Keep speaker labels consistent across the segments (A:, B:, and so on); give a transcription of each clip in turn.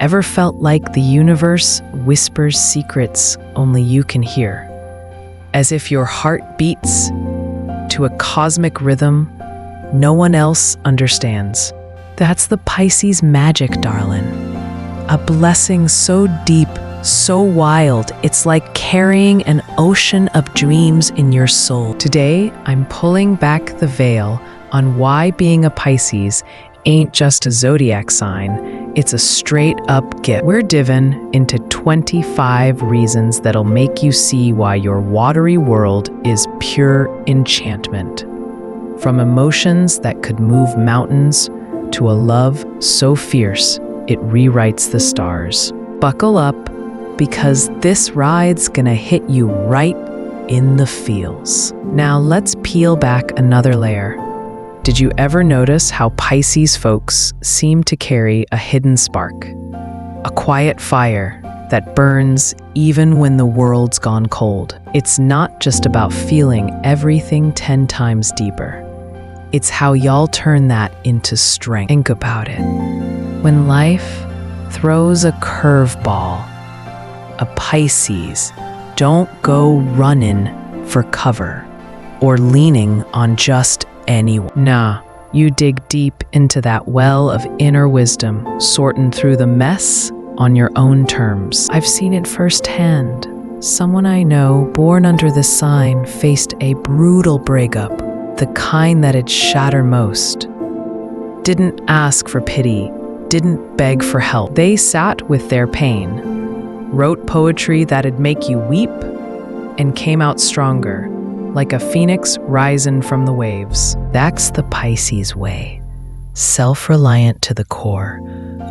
A: Ever felt like the universe whispers secrets only you can hear? As if your heart beats to a cosmic rhythm no one else understands. That's the Pisces magic, darling. A blessing so deep, so wild, it's like carrying an ocean of dreams in your soul. Today, I'm pulling back the veil on why being a Pisces ain't just a zodiac sign, it's a straight-up gift. We're diving into 25 reasons that'll make you see why your watery world is pure enchantment. From emotions that could move mountains to a love so fierce it rewrites the stars. Buckle up, because this ride's gonna hit you right in the feels. Now let's peel back another layer. Did you ever notice how Pisces folks seem to carry a hidden spark? A quiet fire that burns even when the world's gone cold. It's not just about feeling everything 10 times deeper. It's how y'all turn that into strength. Think about it. When life throws a curveball, a Pisces don't go running for cover or leaning on just anyone. Nah, you dig deep into that well of inner wisdom, sorting through the mess on your own terms. I've seen it firsthand. Someone I know, born under this sign, faced a brutal breakup, the kind that'd shatter most. Didn't ask for pity, didn't beg for help. They sat with their pain, wrote poetry that'd make you weep, and came out stronger, like a phoenix rising from the waves. That's the Pisces way. Self-reliant to the core,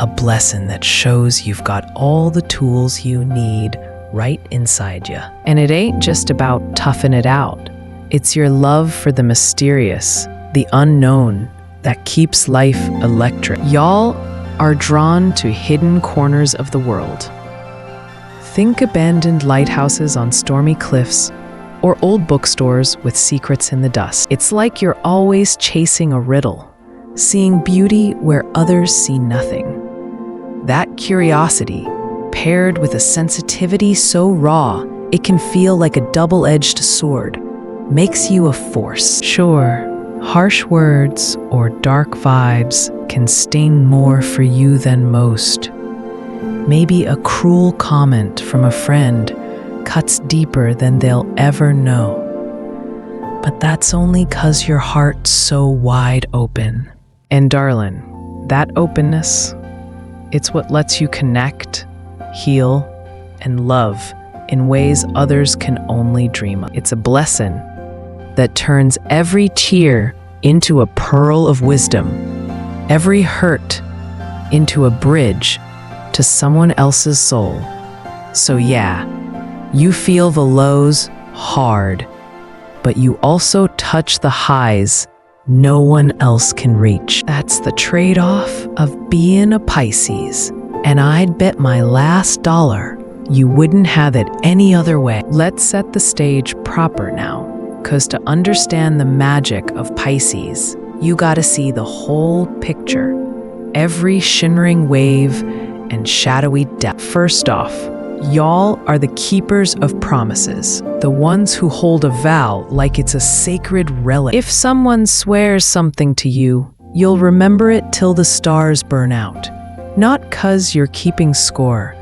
A: a blessing that shows you've got all the tools you need right inside you. And it ain't just about toughing it out. It's your love for the mysterious, the unknown, that keeps life electric. Y'all are drawn to hidden corners of the world. Think abandoned lighthouses on stormy cliffs, or old bookstores with secrets in the dust. It's like you're always chasing a riddle, seeing beauty where others see nothing. That curiosity, paired with a sensitivity so raw, it can feel like a double-edged sword, makes you a force. Sure, harsh words or dark vibes can sting more for you than most. Maybe a cruel comment from a friend cuts deeper than they'll ever know. But that's only 'cause your heart's so wide open. And darling, that openness, it's what lets you connect, heal, and love in ways others can only dream of. It's a blessing that turns every tear into a pearl of wisdom, every hurt into a bridge to someone else's soul. So yeah, you feel the lows hard, but you also touch the highs no one else can reach. That's the trade-off of being a Pisces, and I'd bet my last dollar you wouldn't have it any other way. Let's set the stage proper now, 'cause to understand the magic of Pisces, you gotta see the whole picture, every shimmering wave and shadowy depth. First off, y'all are the keepers of promises, the ones who hold a vow like it's a sacred relic. If someone swears something to you, you'll remember it till the stars burn out. Not 'cause you're keeping score,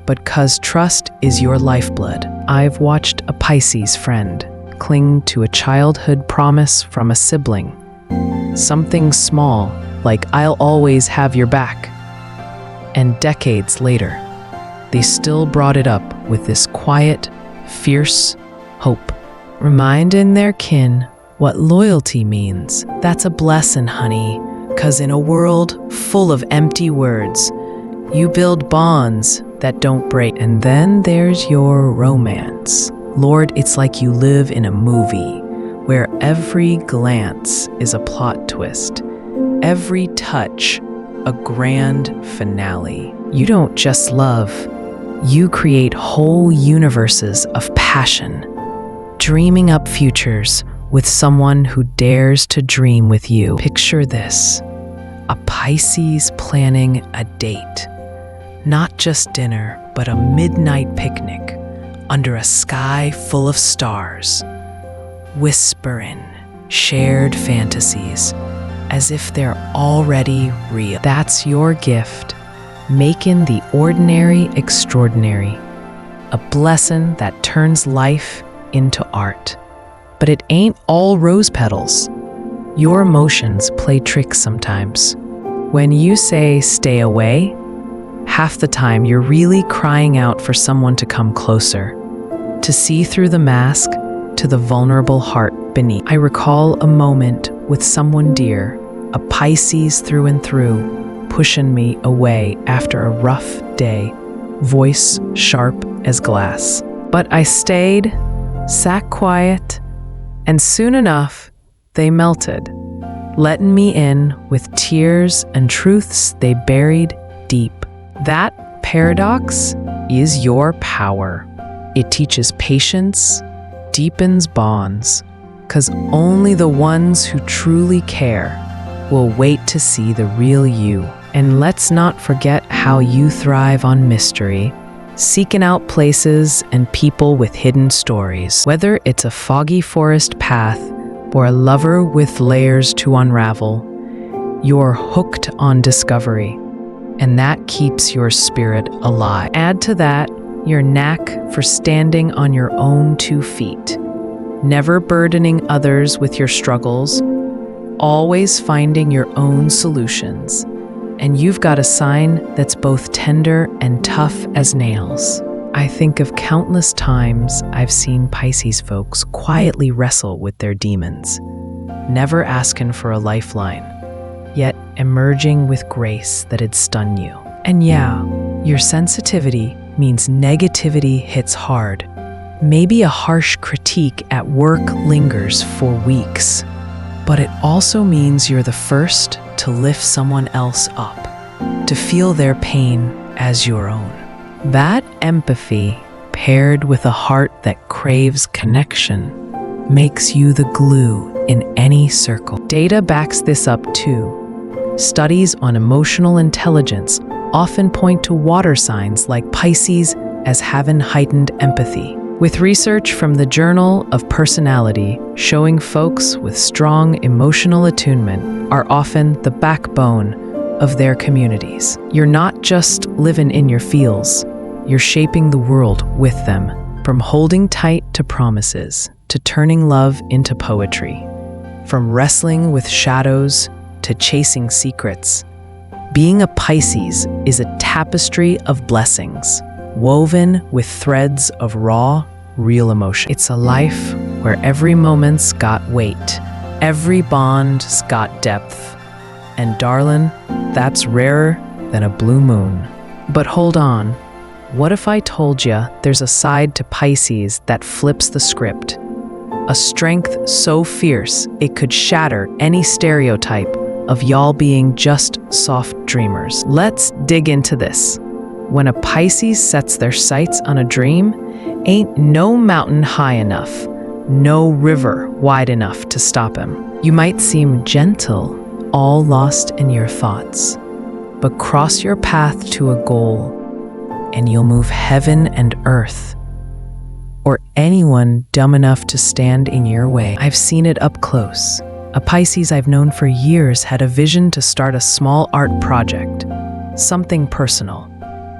A: but 'cause trust is your lifeblood. I've watched a Pisces friend cling to a childhood promise from a sibling. Something small, like "I'll always have your back." And decades later, they still brought it up with this quiet, fierce hope, reminding their kin what loyalty means. That's a blessing, honey, 'cause in a world full of empty words, you build bonds that don't break. And then there's your romance. Lord, it's like you live in a movie where every glance is a plot twist, every touch a grand finale. You don't just love, you create whole universes of passion, dreaming up futures with someone who dares to dream with you. Picture this, a Pisces planning a date, Not just dinner, but a midnight picnic under a sky full of stars. Whispering shared fantasies as if they're already real. That's your gift, making the ordinary extraordinary. A blessing that turns life into art. But it ain't all rose petals. Your emotions play tricks sometimes. When you say stay away, half the time you're really crying out for someone to come closer, to see through the mask to the vulnerable heart beneath. I recall a moment with someone dear, a Pisces through and through, pushing me away after a rough day, voice sharp as glass. But I stayed, sat quiet, and soon enough, they melted, letting me in with tears and truths they buried deep. That paradox is your power. It teaches patience, deepens bonds, 'cause only the ones who truly care will wait to see the real you. And let's not forget how you thrive on mystery, seeking out places and people with hidden stories. Whether it's a foggy forest path or a lover with layers to unravel, you're hooked on discovery, and that keeps your spirit alive. Add to that your knack for standing on your own 2 feet, never burdening others with your struggles, always finding your own solutions. And you've got a sign that's both tender and tough as nails. I think of countless times I've seen Pisces folks quietly wrestle with their demons, never asking for a lifeline, yet emerging with grace that'd stun you. And yeah, your sensitivity means negativity hits hard. Maybe a harsh critique at work lingers for weeks, but it also means you're the first to lift someone else up, to feel their pain as your own. That empathy, paired with a heart that craves connection, makes you the glue in any circle. Data backs this up too. Studies on emotional intelligence often point to water signs like Pisces as having heightened empathy, with research from the Journal of Personality showing folks with strong emotional attunement are often the backbone of their communities. You're not just living in your feels, you're shaping the world with them, from holding tight to promises, to turning love into poetry, from wrestling with shadows to chasing secrets. Being a Pisces is a tapestry of blessings, woven with threads of raw, real emotion. It's a life where every moment's got weight, every bond's got depth, and darling, that's rarer than a blue moon. But hold on, what if I told you there's a side to Pisces that flips the script? A strength so fierce it could shatter any stereotype of y'all being just soft dreamers. Let's dig into this. When a Pisces sets their sights on a dream, ain't no mountain high enough, no river wide enough to stop him. You might seem gentle, all lost in your thoughts, but cross your path to a goal, and you'll move heaven and earth, or anyone dumb enough to stand in your way. I've seen it up close. A Pisces I've known for years had a vision to start a small art project, something personal,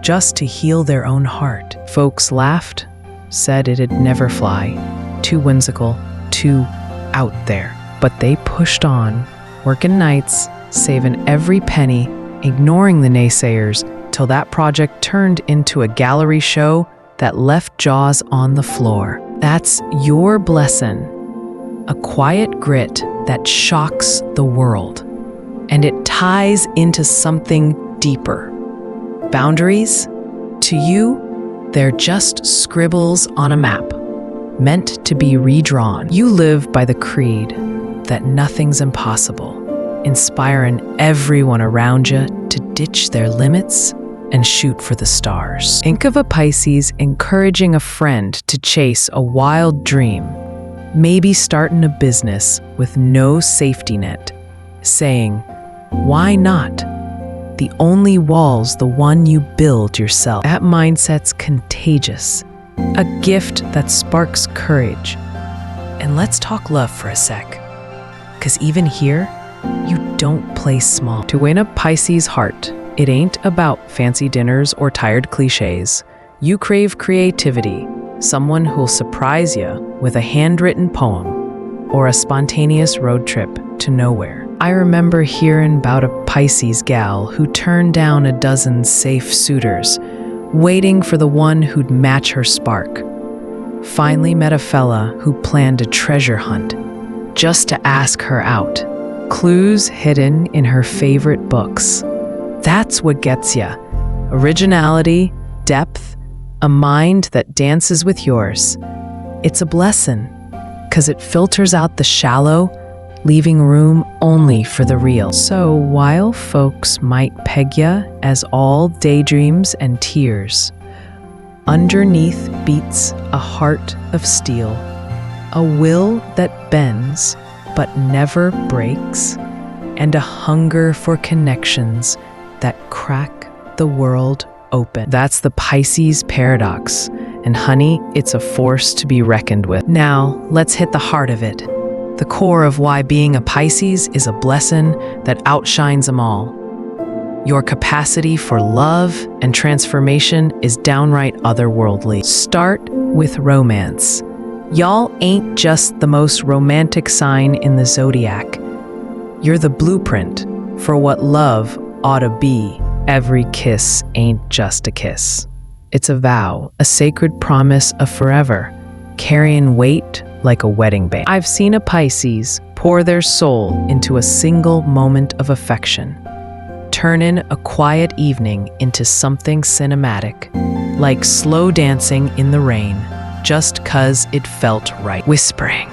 A: just to heal their own heart. Folks laughed, said it'd never fly, too whimsical, too out there. But they pushed on, working nights, saving every penny, ignoring the naysayers, till that project turned into a gallery show that left jaws on the floor. That's your blessing, a quiet grit that shocks the world, and it ties into something deeper. Boundaries? To you, they're just scribbles on a map, meant to be redrawn. You live by the creed that nothing's impossible, inspiring everyone around you to ditch their limits and shoot for the stars. Think of a Pisces encouraging a friend to chase a wild dream, maybe starting a business with no safety net, saying, "Why not?" The only wall's the one you build yourself. That mindset's contagious, a gift that sparks courage. And let's talk love for a sec, because even here, you don't play small. To win a Pisces heart, it ain't about fancy dinners or tired cliches. You crave creativity, someone who'll surprise you with a handwritten poem or a spontaneous road trip to nowhere. I remember hearing about a Pisces gal who turned down a dozen safe suitors, waiting for the one who'd match her spark. Finally met a fella who planned a treasure hunt just to ask her out. Clues hidden in her favorite books. That's what gets ya. Originality, depth, a mind that dances with yours. It's a blessing, 'cause it filters out the shallow, leaving room only for the real. So while folks might peg ya as all daydreams and tears, underneath beats a heart of steel, a will that bends but never breaks, and a hunger for connections that crack the world open. That's the Pisces paradox, and honey, it's a force to be reckoned with. Now, let's hit the heart of it. The core of why being a Pisces is a blessing that outshines them all. Your capacity for love and transformation is downright otherworldly. Start with romance. Y'all ain't just the most romantic sign in the Zodiac. You're the blueprint for what love ought to be. Every kiss ain't just a kiss. It's a vow, a sacred promise of forever, carrying weight like a wedding band. I've seen a Pisces pour their soul into a single moment of affection, turning a quiet evening into something cinematic, like slow dancing in the rain, just 'cause it felt right. Whispering,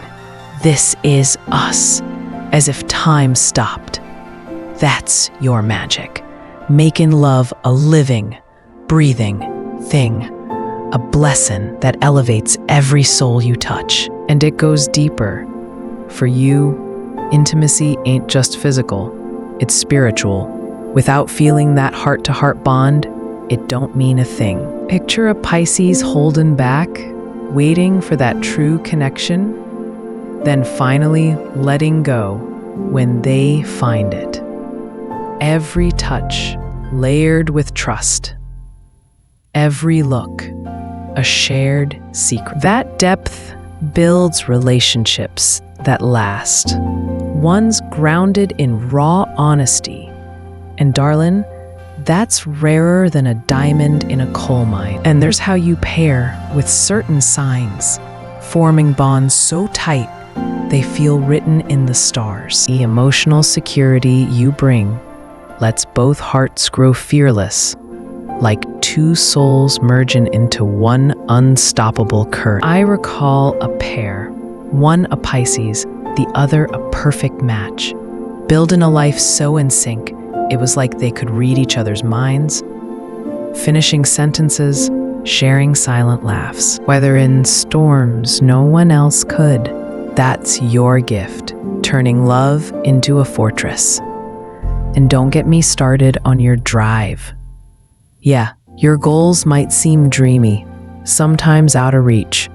A: "This is us," as if time stopped. That's your magic, making love a living, breathing thing, a blessing that elevates every soul you touch. And it goes deeper. For you, intimacy ain't just physical, it's spiritual. Without feeling that heart-to-heart bond, it don't mean a thing. Picture a Pisces holding back, waiting for that true connection, then finally letting go when they find it. Every touch layered with trust. Every look, a shared secret. That depth builds relationships that last. One's grounded in raw honesty. And darling, that's rarer than a diamond in a coal mine. And there's how you pair with certain signs, forming bonds so tight they feel written in the stars. The emotional security you bring lets both hearts grow fearless, like two souls merging into one unstoppable current. I recall a pair, one a Pisces, the other a perfect match, building a life so in sync, it was like they could read each other's minds, finishing sentences, sharing silent laughs. Whether in storms no one else could, that's your gift, turning love into a fortress. And don't get me started on your drive. Yeah, your goals might seem dreamy, sometimes out of reach,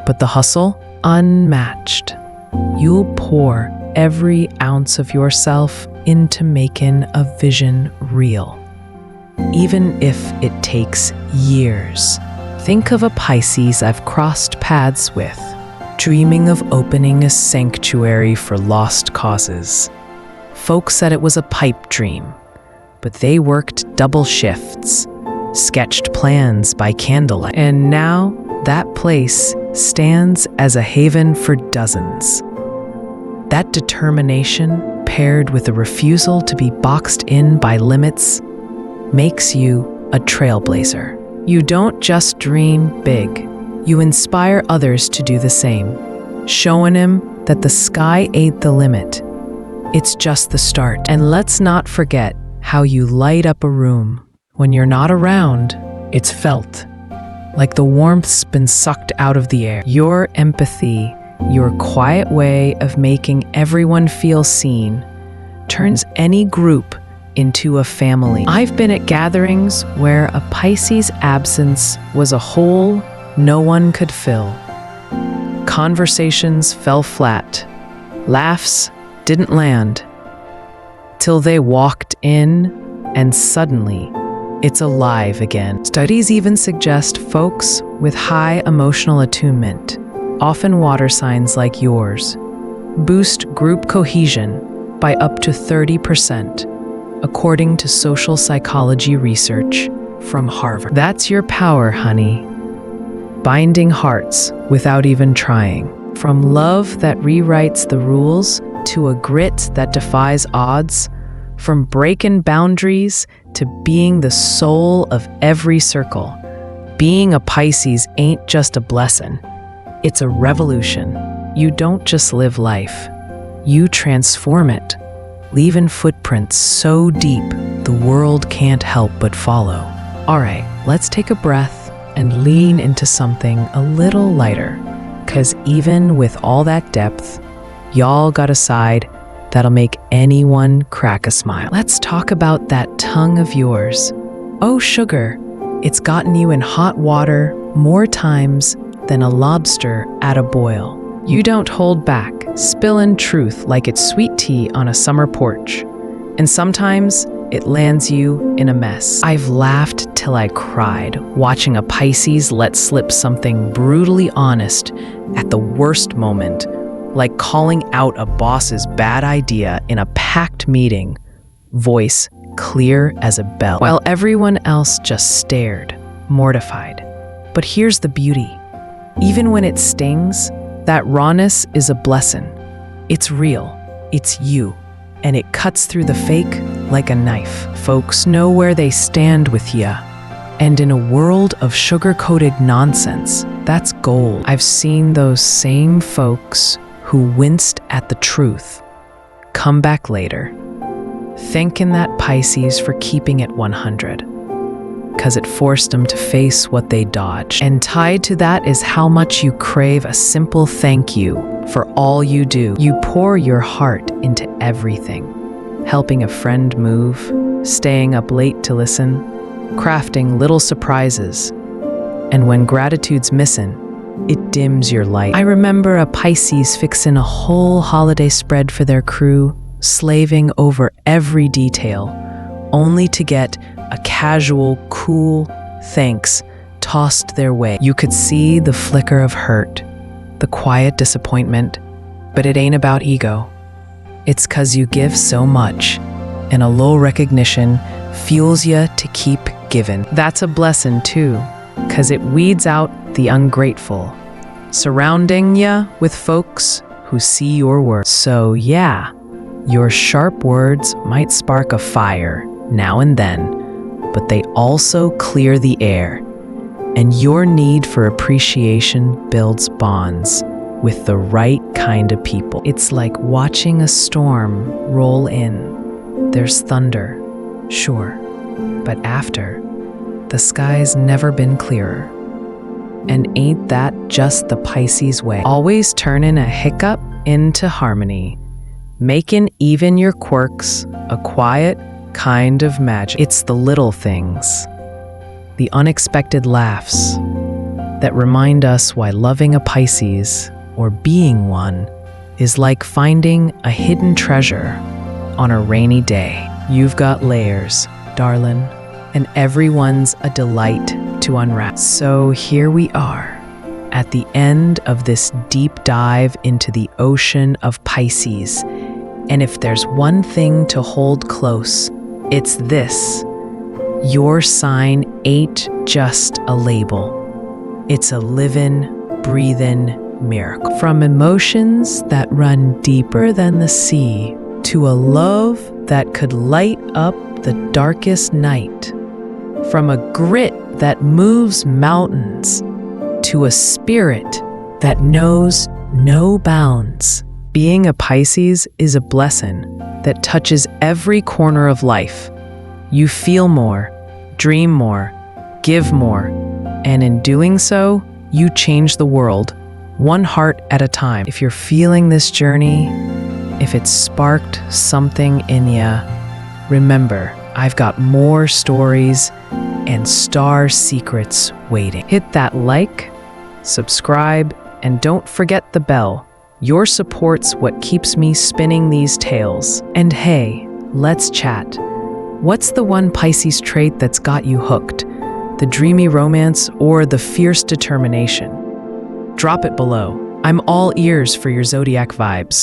A: but the hustle, unmatched. You'll pour every ounce of yourself into making a vision real, even if it takes years. Think of a Pisces I've crossed paths with, dreaming of opening a sanctuary for lost causes. Folks said it was a pipe dream, but they worked double shifts, sketched plans by candlelight, and now that place stands as a haven for dozens. That determination, paired with a refusal to be boxed in by limits, makes you a trailblazer. You don't just dream big, you inspire others to do the same, showing them that the sky ain't the limit. It's just the start. And let's not forget how you light up a room. When you're not around, it's felt, like the warmth's been sucked out of the air. Your empathy, your quiet way of making everyone feel seen, turns any group into a family. I've been at gatherings where a Pisces absence was a hole no one could fill. Conversations fell flat. Laughs didn't land. Till they walked in, and suddenly, it's alive again. Studies even suggest folks with high emotional attunement, often water signs like yours, boost group cohesion by up to 30%, according to social psychology research from Harvard. That's your power, honey. Binding hearts without even trying. From love that rewrites the rules to a grit that defies odds, from breaking boundaries to being the soul of every circle. Being a Pisces ain't just a blessing, it's a revolution. You don't just live life, you transform it, leaving footprints so deep the world can't help but follow. All right, let's take a breath and lean into something a little lighter, because even with all that depth, y'all got a side that'll make anyone crack a smile. Let's talk about that tongue of yours. Oh, sugar, it's gotten you in hot water more times than a lobster at a boil. You don't hold back, spilling truth like it's sweet tea on a summer porch. And sometimes it lands you in a mess. I've laughed till I cried, watching a Pisces let slip something brutally honest at the worst moment, like calling out a boss's bad idea in a packed meeting, voice clear as a bell, while everyone else just stared, mortified. But here's the beauty. Even when it stings, that rawness is a blessing. It's real, it's you, and it cuts through the fake like a knife. Folks know where they stand with ya. And in a world of sugar-coated nonsense, that's gold. I've seen those same folks who winced at the truth come back later, thanking that Pisces for keeping it 100, because it forced them to face what they dodged. And tied to that is how much you crave a simple thank you for all you do. You pour your heart into everything, helping a friend move, staying up late to listen, crafting little surprises. And when gratitude's missing, it dims your light. I remember a Pisces fixing a whole holiday spread for their crew, slaving over every detail, only to get a casual, cool thanks tossed their way. You could see the flicker of hurt, the quiet disappointment, but it ain't about ego. It's 'cause you give so much, and a low recognition fuels ya to keep giving. That's a blessing too, 'cause it weeds out the ungrateful, surrounding ya with folks who see your worth. So yeah, your sharp words might spark a fire now and then, but they also clear the air, and your need for appreciation builds bonds with the right kind of people. It's like watching a storm roll in. There's thunder, sure, but after, the sky's never been clearer. And ain't that just the Pisces way? Always turning a hiccup into harmony, making even your quirks a quiet kind of magic. It's the little things, the unexpected laughs, that remind us why loving a Pisces, or being one, is like finding a hidden treasure on a rainy day. You've got layers, darling, and everyone's a delight to unwrap. So here we are, at the end of this deep dive into the ocean of Pisces. And if there's one thing to hold close, it's this. Your sign ain't just a label. It's a living, breathing miracle. From emotions that run deeper than the sea, to a love that could light up the darkest night. From a grit that moves mountains, to a spirit that knows no bounds. Being a Pisces is a blessing that touches every corner of life. You feel more, dream more, give more, and in doing so, you change the world, one heart at a time. If you're feeling this journey, if it sparked something in ya, Remember, I've got more stories and star secrets waiting. Hit that like, subscribe, and don't forget the bell. Your support's what keeps me spinning these tales. And hey, let's chat. What's the one Pisces trait that's got you hooked? The dreamy romance or the fierce determination? Drop it below. I'm all ears for your zodiac vibes.